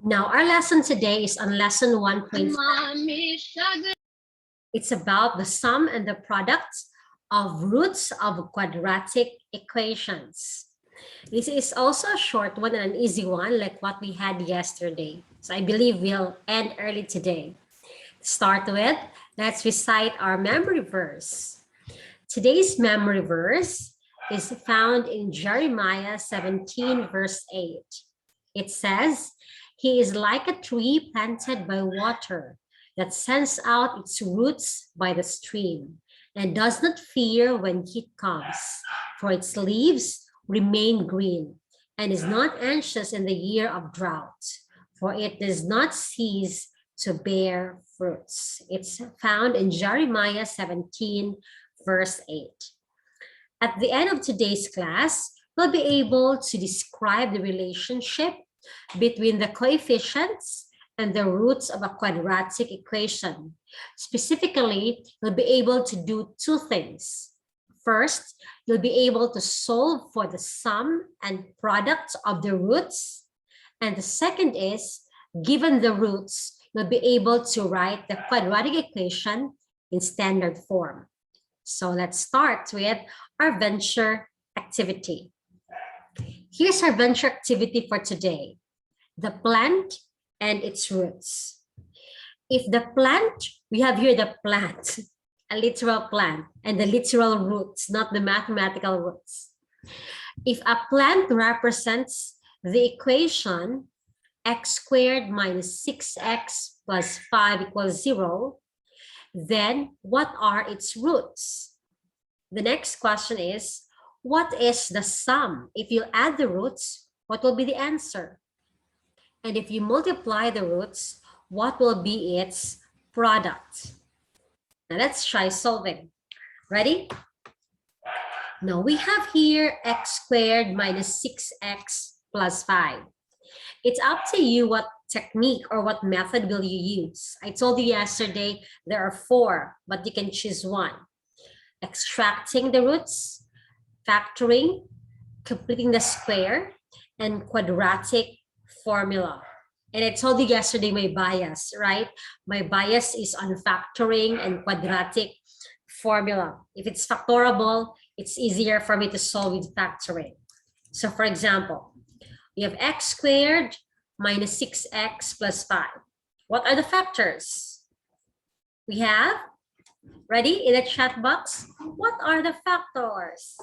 Now, our lesson today is on lesson 1.7. It's about the sum and the product of roots of quadratic equations. This is also a short one and an easy one like what we had yesterday. So I believe we'll end early today. To start with, let's recite our memory verse. Today's memory verse is found in Jeremiah 17 verse 8. It says, "He is like a tree planted by water that sends out its roots by the stream and does not fear when heat comes, for its leaves remain green and is not anxious in the year of drought, for it does not cease to bear fruits." It's found in Jeremiah 17 verse 8. At the end of today's class, we'll be able to describe the relationship between the coefficients and the roots of a quadratic equation. Specifically, you'll be able to do two things. First, you'll be able to solve for the sum and product of the roots. And the second is, given the roots, you'll be able to write the quadratic equation in standard form. So let's start with our venture activity. Here's our venture activity for today: the plant and its roots. If the plant, we have here the plant, a literal plant, and the literal roots, not the mathematical roots. If a plant represents the equation x squared minus 6x plus 5 equals 0, then what are its roots? The next question is, what is the sum? If you add the roots, what will be the answer? And if you multiply the roots, what will be its product? Now let's try solving. Ready? Now we have here x squared minus 6x plus 5. It's up to you what technique or what method will you use. I told you yesterday there are 4, but you can choose one. Extracting the roots, factoring, completing the square, and quadratic formula. And I told you yesterday my bias, right? My bias is on factoring and quadratic formula. If it's factorable, it's easier for me to solve with factoring. So for example, we have x squared minus 6x plus 5. What are the factors? We have, ready, in the chat box, what are the factors?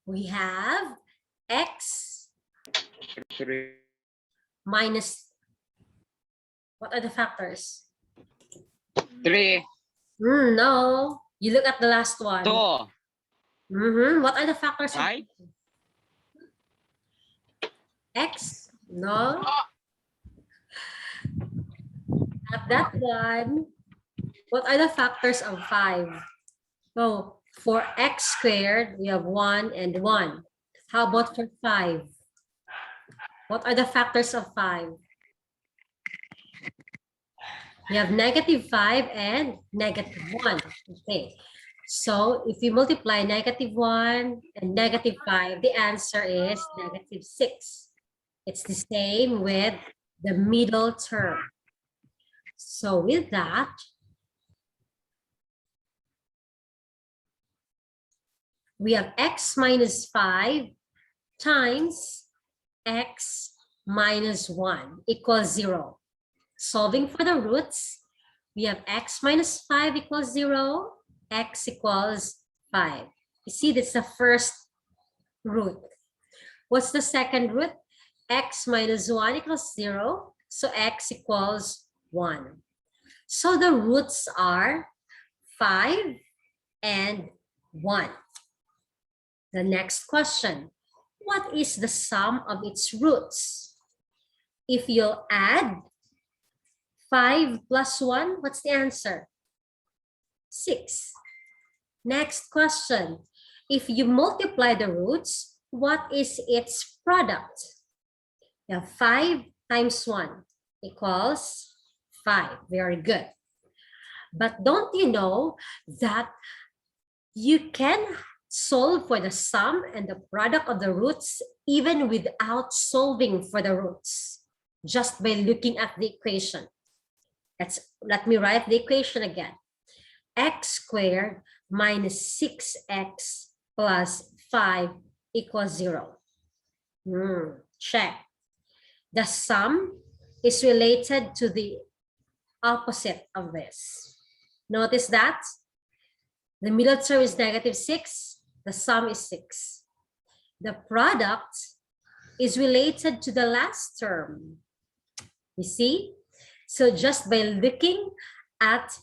We have x minus, what are the factors? 3. No, you look at the last one. 2. What are the factors? 5. X, no. At that one, what are the factors of 5? So for x squared, we have 1 and 1. How about for 5? What are the factors of 5? We have negative 5 and negative 1. Okay. So if you multiply negative 1 and negative 5, the answer is negative 6. It's the same with the middle term. So with that, we have x minus 5 times x minus 1 equals 0. Solving for the roots, we have x minus 5 equals 0, x equals 5. You see, that's the first root. What's the second root? X minus 1 equals 0, so x equals 1. So the roots are 5 and 1. The next question, what is the sum of its roots? If you'll add 5 plus 1, what's the answer? 6. Next question, if you multiply the roots, what is its product? You have 5 times 1 equals 5. Very good. But don't you know that you can solve for the sum and the product of the roots even without solving for the roots, just by looking at the equation. Let me write the equation again. X squared minus 6x plus 5 equals 0. Check. The sum is related to the opposite of this. Notice that the middle term is negative 6, the sum is 6. The product is related to the last term. You see? So just by looking at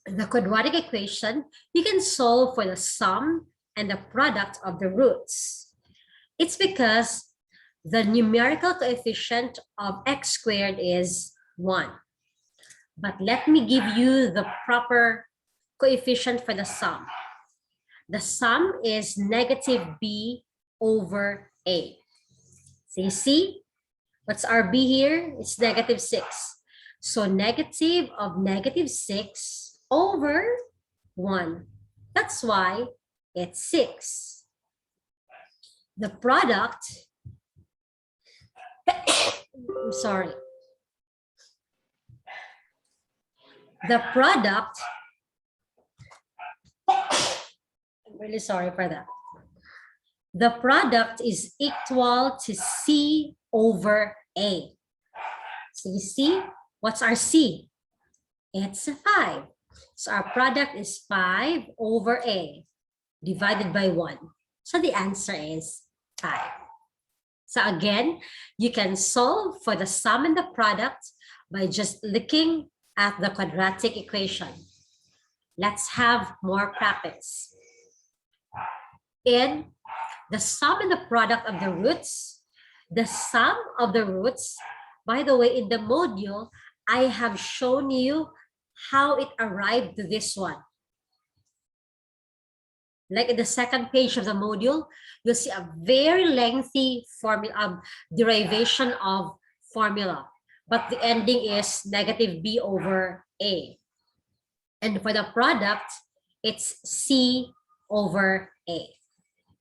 the quadratic equation, you can solve for the sum and the product of the roots. It's because the numerical coefficient of x squared is 1. But let me give you the proper coefficient for the sum. The sum is negative b over a. So you see, what's our b here? It's negative 6. So negative of negative 6 over 1. That's why it's 6. The product, I'm sorry. The product, I'm really sorry for that. The product is equal to C over A. So you see, what's our C? It's 5. So our product is 5 over A divided by 1. So the answer is 5. So again, you can solve for the sum and the product by just looking at the quadratic equation. Let's have more practice. In the sum and the product of the roots, the sum of the roots, by the way, in the module, I have shown you how it arrived to this one. Like in the second page of the module, you'll see a very lengthy formula, derivation of formula, but the ending is negative b over a. And for the product, it's c over a.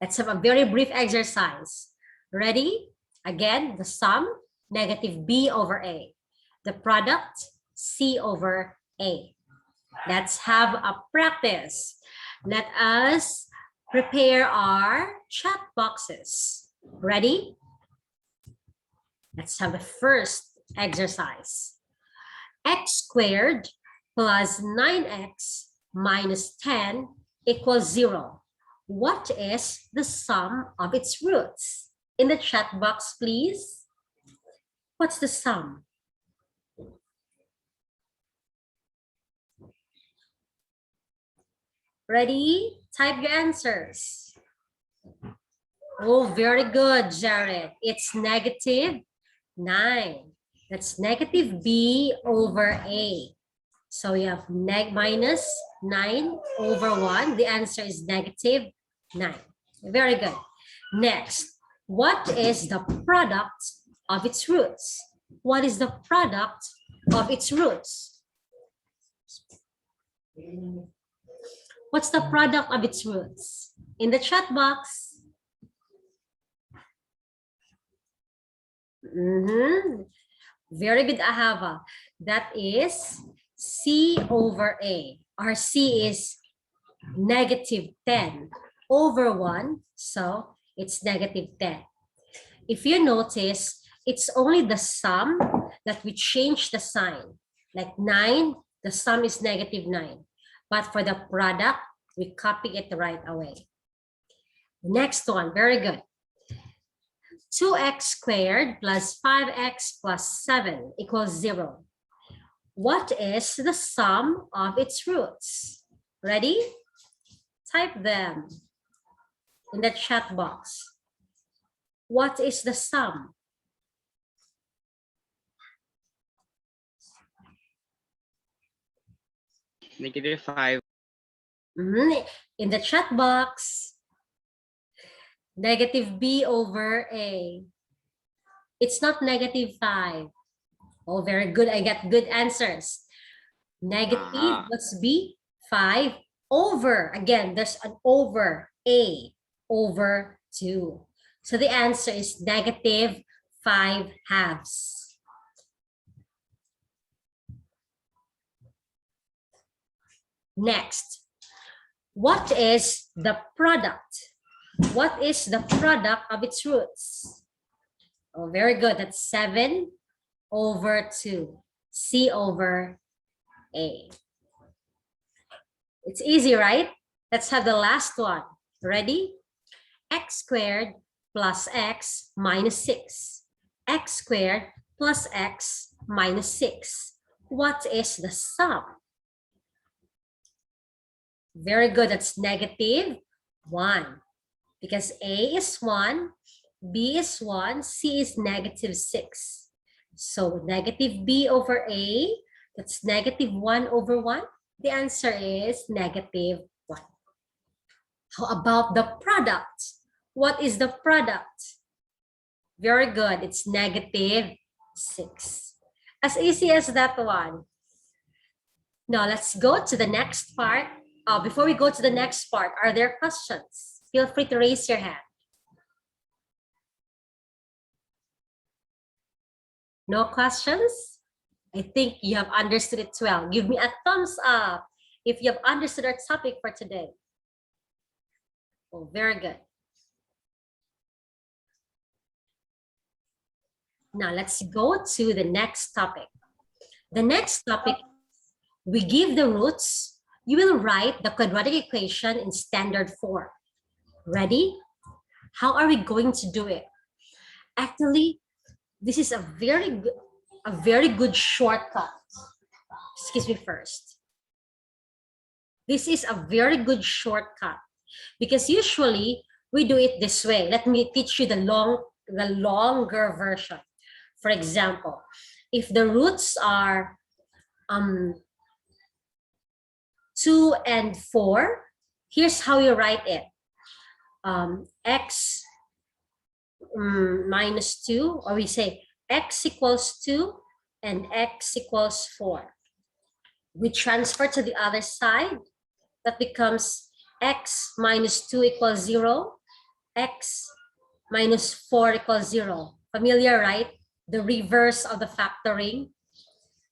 Let's have a very brief exercise. Ready? Again, the sum, negative b over a. The product, c over a. Let's have a practice. Let us prepare our chat boxes. Ready? Let's have the first exercise. X squared plus 9x minus 10 equals 0. What is the sum of its roots? In the chat box, please. What's the sum? Ready? Type your answers. Oh, very good, Jared. It's negative 9. That's negative b over a. So we have minus 9 over 1. The answer is negative 9. Very good. Next, what is the product of its roots? What is the product of its roots? What's the product of its roots? In the chat box. Very good, Ahava. That is C over A. Our C is negative 10 over 1. So it's negative 10. If you notice, it's only the sum that we change the sign. Like 9, the sum is negative 9. But for the product, we copy it right away. Next one, very good. 2x squared plus 5x plus 7 equals 0. What is the sum of its roots? Ready? Type them in the chat box. What is the sum? Negative 5. In the chat box. Negative b over a. It's not negative 5. Oh, very good. I got good answers. Negative, what's b? 5 over. Again, there's an over. A over 2. So the answer is negative 5/2. Next, what is the product? What is the product of its roots? Oh, very good. That's 7 over 2. C over A. It's easy, right? Let's have the last one. Ready? X squared plus x minus 6. X squared plus x minus 6. What is the sum? Very good. That's negative 1. Because A is 1, B is 1, C is negative 6. So negative B over A, that's negative 1 over 1. The answer is negative 1. How about the product? What is the product? Very good. It's negative 6. As easy as that one. Now let's go to the next part. Before we go to the next part, are there questions? Feel free to raise your hand. No questions? I think you have understood it well. Give me a thumbs up if you have understood our topic for today. Oh, very good. Now let's go to the next topic. The next topic, we give the roots. You will write the quadratic equation in standard form. Ready? How are we going to do it? Actually, this is a very good shortcut. Excuse me first. This is a very good shortcut because usually we do it this way. Let me teach you the longer version. For example, if the roots are 2 and 4, here's how you write it. X minus 2, or we say x equals 2 and x equals 4. We transfer to the other side. That becomes x minus 2 equals 0, x minus 4 equals 0. Familiar, right? The reverse of the factoring.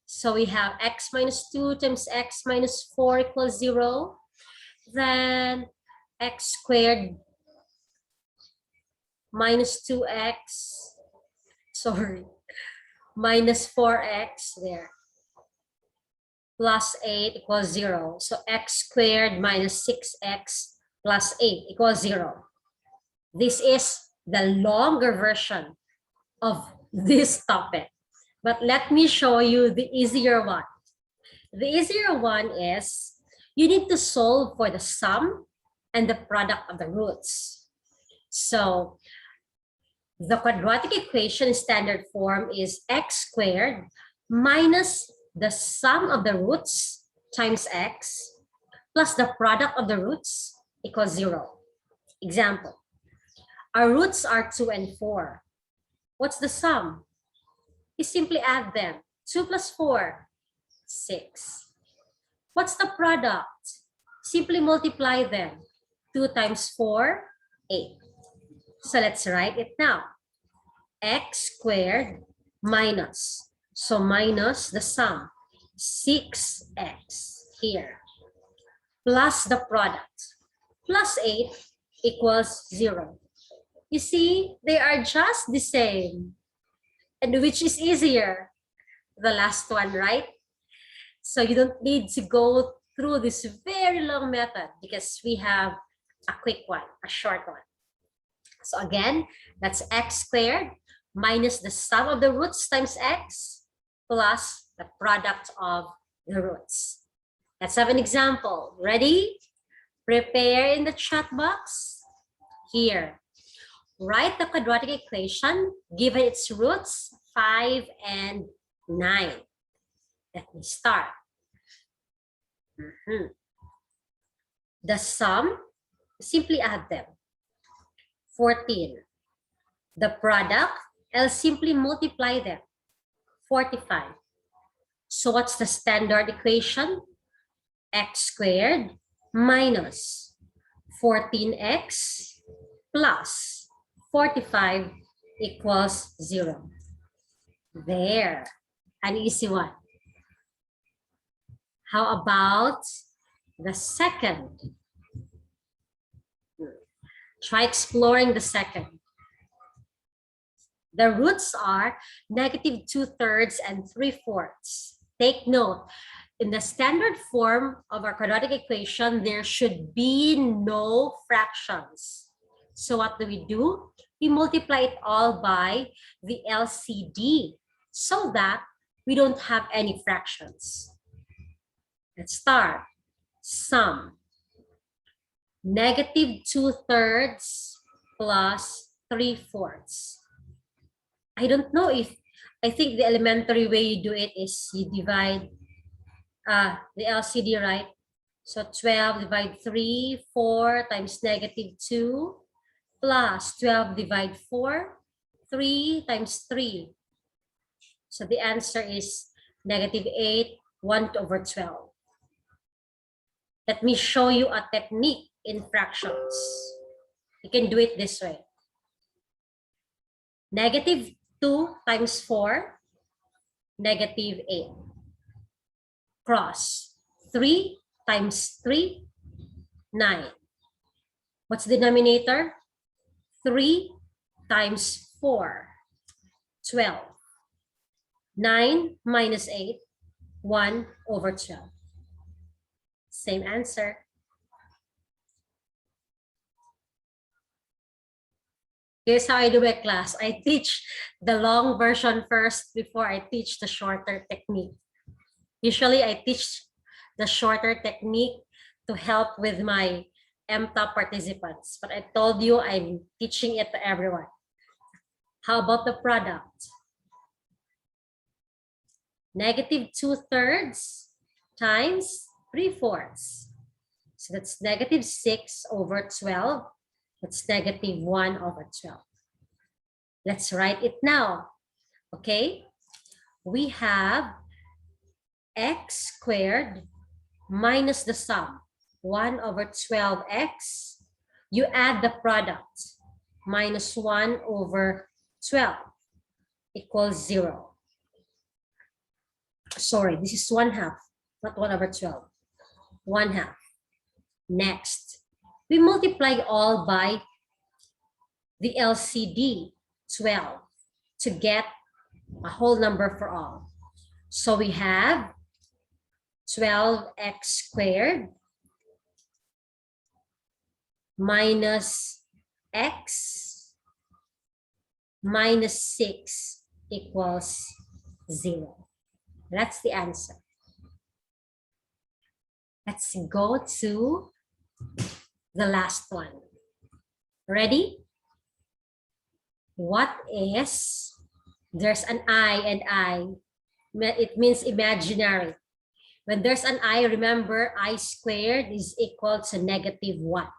So we have x minus 2 times x minus 4 equals 0. Then x squared minus 2x, sorry, minus 4x there, plus 8 equals 0. So x squared minus 6x plus 8 equals 0. This is the longer version of this topic. But let me show you the easier one. The easier one is you need to solve for the sum and the product of the roots. So the quadratic equation in standard form is x squared minus the sum of the roots times x plus the product of the roots equals 0. Example, our roots are 2 and 4. What's the sum? You simply add them. 2 plus 4, 6. What's the product? Simply multiply them. 2 times 4, 8. So let's write it now. X squared minus, so minus the sum, 6x here, plus the product, plus 8 equals 0. You see, they are just the same. And which is easier? The last one, right? So you don't need to go through this very long method because we have a quick one, a short one. So again, that's x squared minus the sum of the roots times x plus the product of the roots. Let's have an example. Ready? Prepare in the chat box. Here, write the quadratic equation given its roots 5 and 9. Let me start. The sum, simply add them. 14. The product, I'll simply multiply them. 45. So what's the standard equation? X squared minus 14x plus 45 equals 0. There, an easy one. How about the second? Try exploring the second. The roots are negative 2/3 and 3/4. Take note, in the standard form of our quadratic equation, there should be no fractions. So what do? We multiply it all by the LCD so that we don't have any fractions. Let's start. Sum. Negative 2/3 plus 3/4. I don't know if, I think the elementary way you do it is you divide the LCD, right? So 12 divide 3, 4 times negative 2 plus 12 divide 4, 3 times 3. So the answer is negative 8, 1/12. Let me show you a technique in fractions. You can do it this way. Negative 2 times 4, negative 8. Cross. 3 times 3, 9. What's the denominator? 3 times 4, 12. 9 minus 8, 1/12. Same answer. Here's how I do my class. I teach the long version first before I teach the shorter technique. Usually I teach the shorter technique to help with my MTOP participants, but I told you I'm teaching it to everyone. How about the product? Negative 2/3 times 3/4. So that's negative 6/12. That's negative 1/12. Let's write it now. Okay? We have x squared minus the sum, 1/12x. You add the product, minus 1/12 equals 0. Sorry, this is 1/2, not 1/12. 1/2. Next, we multiply all by the LCD, 12, to get a whole number for all. So we have 12x squared minus x minus 6 equals 0. That's the answer. Let's go to the last one. Ready? What is, there's an I and I. It means imaginary. When there's an I, remember I squared is equal to negative 1.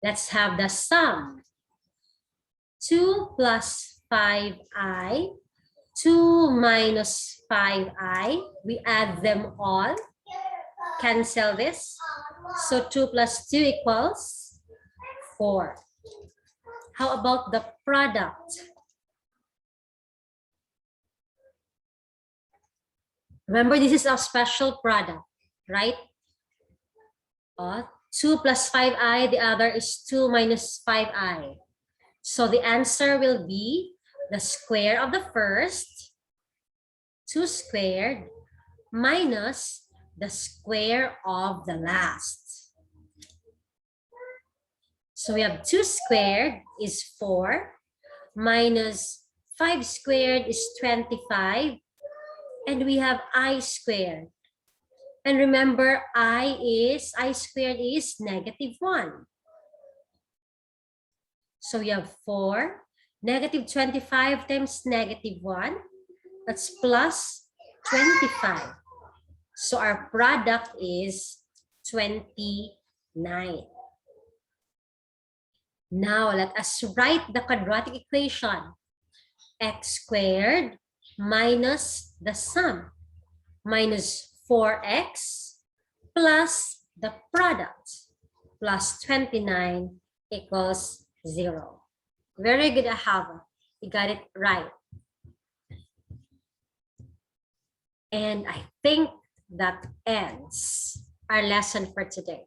Let's have the sum. 2 plus 5i, 2 minus 5i. We add them all. Cancel this. So 2 plus 2 equals 4. How about the product? Remember, this is a special product, right? 2 plus 5i, the other is 2 minus 5i. So the answer will be the square of the first, 2 squared, minus the square of the last. So we have 2 squared is 4, minus 5 squared is 25, and we have I squared. And remember, I squared is negative 1. So we have 4, negative 25 times negative 1, that's plus 25. So our product is 29. Now let us write the quadratic equation. X squared minus the sum, minus 4x plus the product. plus 29 equals 0. Very good, Ahava. You got it right. And I think that ends our lesson for today.